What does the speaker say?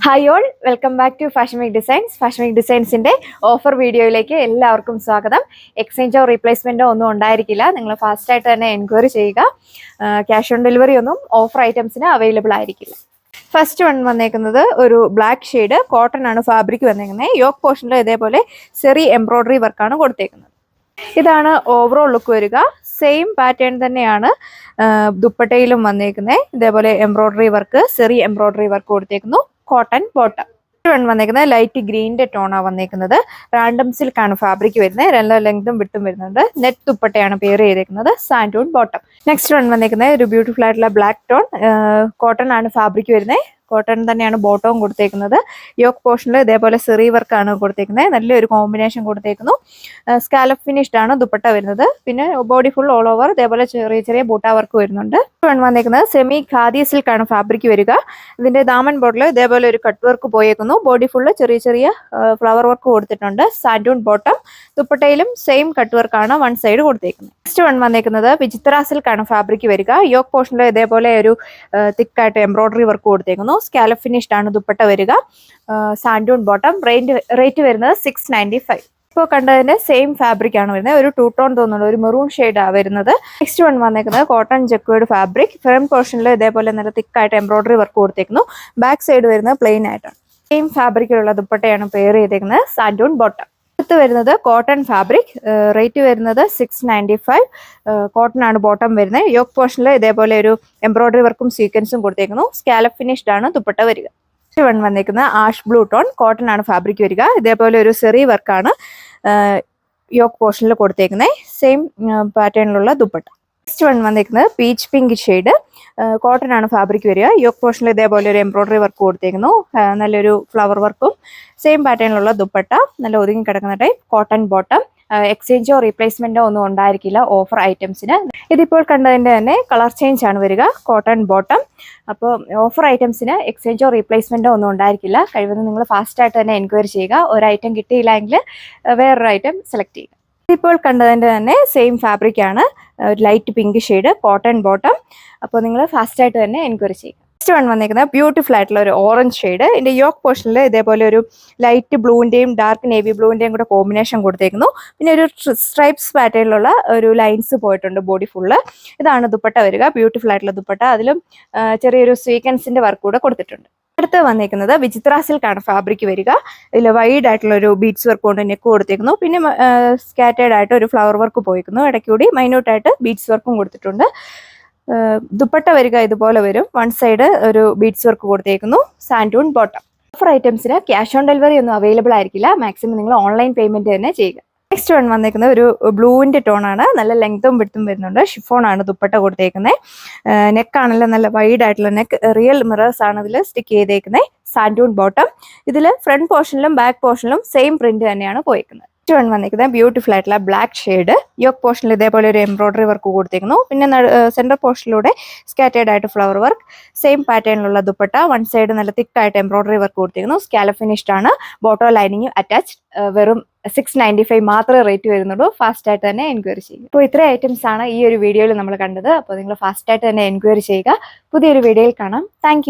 Hi all, welcome back to fashion week designs. Fashion week ഡിസൈൻസിന്റെ offer വീഡിയോയിലേക്ക് എല്ലാവർക്കും സ്വാഗതം. എക്സ്ചേഞ്ചോ റീപ്ലേസ്മെന്റോ ഒന്നും ഉണ്ടായിരിക്കില്ല. നിങ്ങൾ ഫാസ്റ്റ് ആയിട്ട് തന്നെ എൻക്വയറി ചെയ്യുക. ക്യാഷ് ഓൺ ഡെലിവറി ഒന്നും ഓഫർ ഐറ്റംസിന് അവൈലബിൾ ആയിരിക്കില്ല. ഫസ്റ്റ് വൺ വന്നേക്കുന്നത് ഒരു ബ്ലാക്ക് ഷെയ്ഡ് കോട്ടൺ ആണ് ഫാബ്രിക് വന്നേക്കുന്നത്. യോക്ക് പോർഷനിൽ ഇതേപോലെ ചെറിയ എംബ്രോയിഡറി വർക്കാണ് കൊടുത്തേക്കുന്നത്. ഇതാണ് ഓവറോൾ ലുക്ക് വരിക. സെയിം പാറ്റേൺ തന്നെയാണ് ദുപ്പട്ടയിലും വന്നേക്കുന്നത്. ഇതേപോലെ എംബ്രോയിഡറി വർക്ക്, ചെറിയ എംബ്രോയിഡറി വർക്ക് കൊടുത്തേക്കുന്നു. Cotton bottom. വന്നേക്കുന്നത് ലൈറ്റ് ഗ്രീനിന്റെ ടോണാണ് വന്നേക്കുന്നത്. റാൻഡം സിൽക്കാണ് ഫാബ്രിക് വരുന്നത്. എല്ലാ ലെങ്തും വിട്ടും വരുന്നുണ്ട്. നെറ്റ് ദുപ്പട്ടയാണ് പെയർ ചെയ്തേക്കുന്നത്. Santoon bottom. നെക്സ്റ്റ് വൺ വന്നേക്കുന്നത് ഒരു ബ്യൂട്ടിഫുൾ ആയിട്ടുള്ള ബ്ലാക്ക് ടോൺ കോട്ടൺ ആണ് ഫാബ്രിക് വരുന്നത്. കോട്ടൺ തന്നെയാണ് ബോട്ടവും കൊടുത്തേക്കുന്നത്. യോക്ക് പോർഷനിൽ ഇതേപോലെ സെറി വർക്കാണ് കൊടുത്തേക്കുന്നത്. നല്ലൊരു കോമ്പിനേഷൻ കൊടുത്തേക്കുന്നു. സ്കാലപ്പ് ഫിനിഷ്ഡ് ആണ് ദുപ്പട്ട വരുന്നത്. പിന്നെ ബോഡി ഫുൾ ഓൾ ഓവർ ഇതേപോലെ ചെറിയ ചെറിയ ബൂട്ട വർക്ക് വരുന്നുണ്ട്. വന്നേക്കുന്നത് സെമി ഖാദി സിൽക്കാണ് ഫാബ്രിക് വരിക. ഇതിന്റെ ദാമൻ ബോർഡിൽ ഇതേപോലെ ഒരു കട്ട് വർക്ക് പോയേക്കുന്നു. ബോഡി ഫുള്ള് ചെറിയ ചെറിയ ഫ്ലവർ വർക്ക് കൊടുത്തിട്ടുണ്ട്. സാൻഡൂൺ ബോട്ടം. ദുപ്പട്ടയിലും സെയിം കട്ട് വർക്കാണ് വൺ സൈഡ് കൊടുത്തേക്കുന്നത്. നെക്സ്റ്റ് വൺ വന്നേക്കുന്നത് വിചിത്ര സിൽക്കാണ് ഫാബ്രിക് വരിക. യോക്ക് പോർഷനിൽ ഇതേപോലെ ഒരു തിക്കായിട്ട് എംബ്രോയിഡറി വർക്ക് കൊടുത്തേക്കുന്നു. സ്കാലപ്പ് ഫിനിഷ്ഡ് ആണ് ദുപ്പട്ട വരിക. സാൻഡൂൺ ബോട്ടം. റേറ്റ് വരുന്നത് 695. ഇപ്പോൾ കണ്ടതിന്റെ സെയിം ഫാബ്രിക് ആണ് വരുന്നത്. ഒരു ടൂ ടോൺ തോന്നുന്നു, ഒരു മെറൂൺ ഷെയ്ഡാണ് വരുന്നത്. നെക്സ്റ്റ് വൺ വന്നേക്കുന്നത് കോട്ടൺ ജക്വേർഡ് ഫാബ്രിക്. ഫ്രണ്ട് പോർഷനിൽ ഇതേപോലെ നല്ല തിക്കായിട്ട് എംബ്രോയിഡറി വർക്ക് കൊടുത്തേക്കുന്നു. ബാക്ക് സൈഡ് വരുന്നത് പ്ലെയിൻ ആയിട്ടാണ്. സെയിം ഫാബ്രിക്കിലുള്ള ദുപ്പട്ടയാണ് പെയർ ചെയ്തേക്കുന്നത്. Santoon bottom. അടുത്ത് വരുന്നത് കോട്ടൺ ഫാബ്രിക്. റേറ്റ് വരുന്നത് 695. കോട്ടൺ ആണ് ബോട്ടം വരുന്നത്. യോക്ക് പോർഷനിൽ ഇതേപോലെ ഒരു എംബ്രോയിഡറി വർക്കും സീക്വൻസും കൊടുത്തേക്കുന്നു. സ്കാലപ്പ് ഫിനിഷ്ഡ് ആണ് ദുപ്പട്ട വരിക. വൺ വന്നിരിക്കുന്നത് ആഷ് ബ്ലൂ ടോൺ കോട്ടൺ ആണ് ഫാബ്രിക് വരിക. ഇതേപോലെ ഒരു സെറി വർക്കാണ് യോക്ക് പോർഷനിൽ കൊടുത്തേക്കുന്നത്. സെയിം പാറ്റേണിലുള്ള ദുപ്പട്ട. നെക്സ്റ്റ് വൺ വന്നിരിക്കുന്നത് പീച്ച് പിങ്ക് ഷെയ്ഡ് കോട്ടൺ ആണ് ഫാബ്രിക് വരിക. യോക്ക് പോർഷനിൽ ഇതേപോലെ ഒരു എംബ്രോയിഡറി വർക്ക് കൊടുത്തേക്കുന്നു. നല്ലൊരു ഫ്ലവർ വർക്കും സെയിം പാറ്റേണിലുള്ള ദുപ്പട്ട. നല്ല ഒതുങ്ങി കിടക്കുന്ന ടൈപ്പ്. Cotton bottom. എക്സ്ചേഞ്ചോ റീപ്ലേസ്മെന്റോ ഒന്നും ഉണ്ടായിരിക്കില്ല ഓഫർ ഐറ്റംസിന്. ഇതിപ്പോൾ കണ്ടതിന്റെ തന്നെ കളർ ചേഞ്ച് ആണ് വരിക. Cotton bottom. അപ്പോൾ ഓഫർ ഐറ്റംസിന് എക്സ്ചേഞ്ചോ റീപ്ലേസ്മെന്റോ ഒന്നും ഉണ്ടായിരിക്കില്ല. കഴിവതും നിങ്ങൾ ഫാസ്റ്റ് ആയിട്ട് തന്നെ എൻക്വയറി ചെയ്യുക. ഒരു ഐറ്റം കിട്ടിയില്ല എങ്കിൽ വേറൊരു ഐറ്റം സെലക്ട് ചെയ്യുക. ഇപ്പോൾ കണ്ടതിന്റെ തന്നെ സെയിം ഫാബ്രിക് ആണ്. ഒരു light pink shade cotton bottom. അപ്പോൾ നിങ്ങൾ ഫാസ്റ്റ് ആയിട്ട് തന്നെ എൻക്വയറി ചെയ്യുക. നെക്സ്റ്റ് വൺ വന്നിരിക്കുന്നത് ബ്യൂട്ടിഫുൾ ആയിട്ടുള്ള ഒരു ഓറഞ്ച് ഷെയ്ഡ്. ഇതിന്റെ യോക്ക് പോർഷനിൽ ഇതേപോലെ ഒരു ലൈറ്റ് ബ്ലൂവിന്റെയും ഡാർക്ക് നേവി ബ്ലൂവിന്റെയും കൂടെ കോമ്പിനേഷൻ കൊടുത്തേക്കുന്നു. പിന്നെ ഒരു സ്ട്രൈപ്സ് പാറ്റേണിലുള്ള ഒരു ലൈൻസ് പോയിട്ടുണ്ട് ബോഡി ഫുള്ള്. ഇതാണ് ദുപ്പട്ട വരിക. ബ്യൂട്ടിഫുൾ ആയിട്ടുള്ള ദുപ്പട്ട. അതിലും ചെറിയൊരു സ്വീക്വൻസിന്റെ വർക്ക് കൂടെ കൊടുത്തിട്ടുണ്ട്. അടുത്ത് വന്നിരിക്കുന്നത് വിചിത്ര സിൽക്കാണ് ഫാബ്രിക് വരിക. ഇതിൽ വൈഡ് ആയിട്ടുള്ള ഒരു ബീഡ്സ് വർക്ക് കൊണ്ട് നെക്ക് കൊടുത്തേക്കുന്നു. പിന്നെ സ്കാറ്റേർഡ് ആയിട്ട് ഒരു ഫ്ലവർ വർക്ക് പോയിരിക്കുന്നു. ഇടയ്ക്കൂടി മൈന്യൂട്ടായിട്ട് ബീഡ്സ് വർക്കും കൊടുത്തിട്ടുണ്ട്. ദുപ്പട്ട വരിക ഇതുപോലെ വരും. വൺ സൈഡ് ഒരു ബീഡ്സ് വർക്ക് കൊടുത്തേക്കുന്നു. Santoon bottom. ഓഫർ ഐറ്റംസിന് ക്യാഷ് ഓൺ ഡെലിവറി ഒന്നും അവൈലബിൾ ആയിരിക്കില്ല. മാക്സിമം നിങ്ങൾ ഓൺലൈൻ പേയ്മെന്റ് തന്നെ ചെയ്യുക. നെക്സ്റ്റ് വൺ വന്നിരിക്കുന്നത് ഒരു ബ്ലൂവിന്റെ ടോൺ ആണ്. നല്ല ലെങ്തും വിഡ്ത്തും വരുന്നുണ്ട്. ഷിഫോൺ ആണ് ദുപ്പട്ട കൊടുത്തേക്കുന്നത്. നെക്കാണല്ലോ നല്ല വൈഡ് ആയിട്ടുള്ള നെക്ക്. റിയൽ മിറേഴ്സ് ആണ് ഇതിൽ സ്റ്റിക്ക് ചെയ്തേക്കുന്നത്. Santoon bottom. ഇതിൽ ഫ്രണ്ട് പോർഷനിലും ബാക്ക് പോർഷനിലും സെയിം പ്രിന്റ് തന്നെയാണ് പോയിരിക്കുന്നത്. നെക്സ്റ്റ് വൺ വന്നിരിക്കുന്നത് ബ്യൂട്ടിഫുൾ ആയിട്ടുള്ള ബ്ലാക്ക് ഷെയ്ഡ്. യോക്ക് പോർഷനിൽ ഇതേപോലെ ഒരു എംബ്രോയിഡറി വർക്ക് കൊടുത്തേക്കുന്നു. പിന്നെ സെന്റർ പോർഷനിലൂടെ സ്കാറ്റേർഡ് ആയിട്ട് ഫ്ലവർ വർക്ക്. സെയിം പാറ്റേണിലുള്ള ദുപ്പട്ട. വൺ സൈഡ് നല്ല തിക്കായിട്ട് എംബ്രോയിഡറി വർക്ക് കൊടുത്തേക്കുന്നു. സ്കാലപ്പ് ഫിനിഷ്ഡ് ആണ്. Bottom lining attached. വെറും 695 മാത്രമേ റേറ്റ് വരുന്നുള്ളൂ. ഫാസ്റ്റ് ആയിട്ട് തന്നെ എൻക്വയറി ചെയ്യുക. അപ്പോൾ ഇത്രയും ഐറ്റംസ് ആണ് ഈ ഒരു വീഡിയോയിൽ നമ്മൾ കണ്ടത്. അപ്പോൾ നിങ്ങൾ ഫാസ്റ്റ് ആയിട്ട് തന്നെ എൻക്വയറി ചെയ്യുക. പുതിയൊരു വീഡിയോയിൽ കാണാം. താങ്ക്